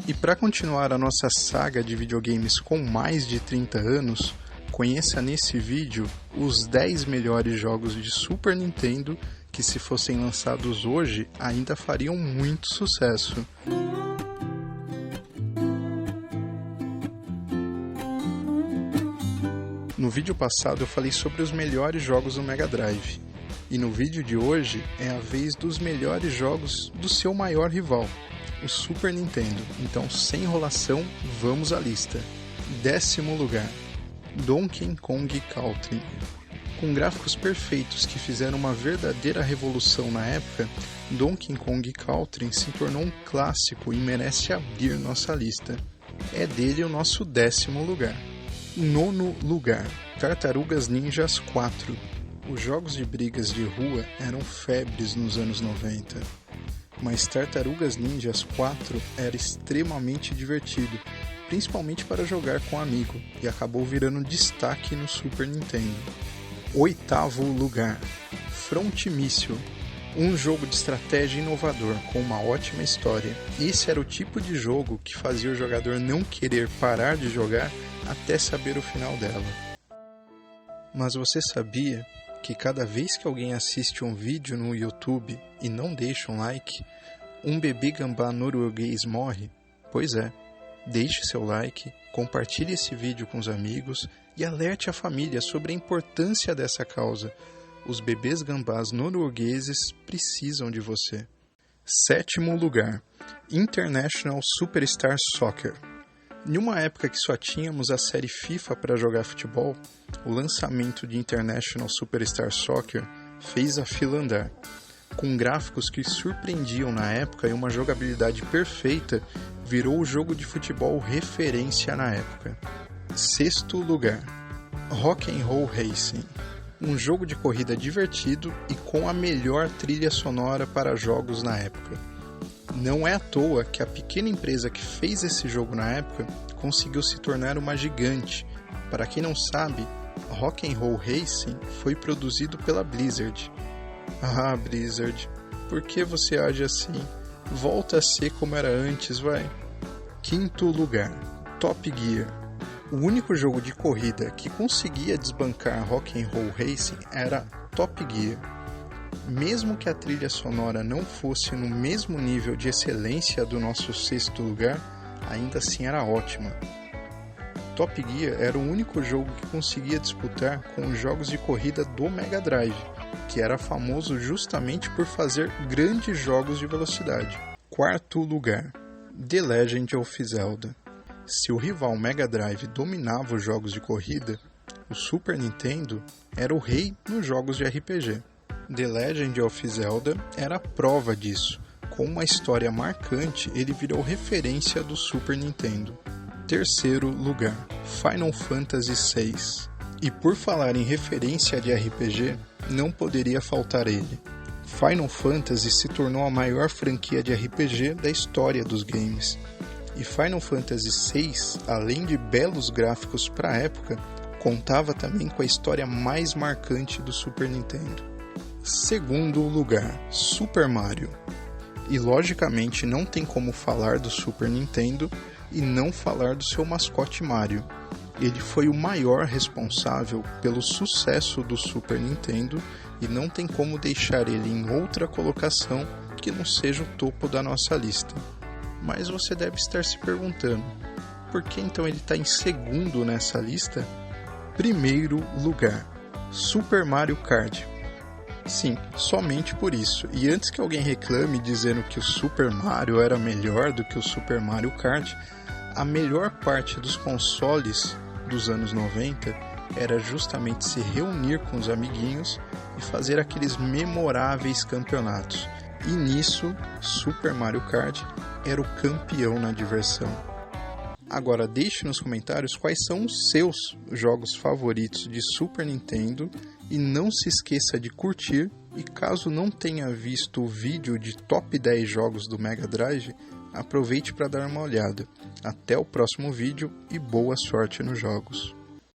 E para continuar a nossa saga de videogames com mais de 30 anos, conheça nesse vídeo os 10 melhores jogos de Super Nintendo que, se fossem lançados hoje, ainda fariam muito sucesso. No vídeo passado eu falei sobre os melhores jogos do Mega Drive, e no vídeo de hoje é a vez dos melhores jogos do seu maior rival, o Super Nintendo. Então, sem enrolação, vamos à lista. 10º lugar, Donkey Kong Country. Com gráficos perfeitos que fizeram uma verdadeira revolução na época, Donkey Kong Country se tornou um clássico e merece abrir nossa lista. É dele o nosso 10º lugar. 9º lugar, Tartarugas Ninjas 4. Os jogos de brigas de rua eram febres nos anos 90, mas Tartarugas Ninjas 4 era extremamente divertido, principalmente para jogar com amigo, e acabou virando destaque no Super Nintendo. 8º lugar, Front Mission. Um jogo de estratégia inovador, com uma ótima história. Esse era o tipo de jogo que fazia o jogador não querer parar de jogar até saber o final dela. Mas você sabia que cada vez que alguém assiste um vídeo no YouTube e não deixa um like, um bebê gambá norueguês morre? Pois é, deixe seu like, compartilhe esse vídeo com os amigos e alerte a família sobre a importância dessa causa. Os bebês gambás noruegueses precisam de você. 7º lugar, International Superstar Soccer. Em uma época que só tínhamos a série FIFA para jogar futebol, o lançamento de International Superstar Soccer fez a fila andar. Com gráficos que surpreendiam na época e uma jogabilidade perfeita, virou o jogo de futebol referência na época. 6º lugar, Rock'n'Roll Racing. Um jogo de corrida divertido e com a melhor trilha sonora para jogos na época. Não é à toa que a pequena empresa que fez esse jogo na época conseguiu se tornar uma gigante. Para quem não sabe, Rock'n'Roll Racing foi produzido pela Blizzard. Ah, Blizzard, por que você age assim? Volta a ser como era antes, vai. 5º lugar, Top Gear. O único jogo de corrida que conseguia desbancar Rock'n'Roll Racing era Top Gear. Mesmo que a trilha sonora não fosse no mesmo nível de excelência do nosso 6º lugar, ainda assim era ótima. Top Gear era o único jogo que conseguia disputar com os jogos de corrida do Mega Drive, que era famoso justamente por fazer grandes jogos de velocidade. 4º lugar, The Legend of Zelda. Se o rival Mega Drive dominava os jogos de corrida, o Super Nintendo era o rei nos jogos de RPG. The Legend of Zelda era a prova disso. Com uma história marcante, ele virou referência do Super Nintendo. 3º lugar, Final Fantasy VI. E por falar em referência de RPG, não poderia faltar ele. Final Fantasy se tornou a maior franquia de RPG da história dos games. E Final Fantasy VI, além de belos gráficos para a época, contava também com a história mais marcante do Super Nintendo. 2º lugar, Super Mario. E logicamente não tem como falar do Super Nintendo e não falar do seu mascote Mario. Ele foi o maior responsável pelo sucesso do Super Nintendo e não tem como deixar ele em outra colocação que não seja o topo da nossa lista. Mas você deve estar se perguntando, por que então ele está em 2º nessa lista? 1º lugar, Super Mario Kart. Sim, somente por isso. E antes que alguém reclame dizendo que o Super Mario era melhor do que o Super Mario Kart, a melhor parte dos consoles dos anos 90 era justamente se reunir com os amiguinhos e fazer aqueles memoráveis campeonatos. E nisso, Super Mario Kart era o campeão na diversão. Agora deixe nos comentários quais são os seus jogos favoritos de Super Nintendo e não se esqueça de curtir, e caso não tenha visto o vídeo de top 10 jogos do Mega Drive, aproveite para dar uma olhada. Até o próximo vídeo e boa sorte nos jogos.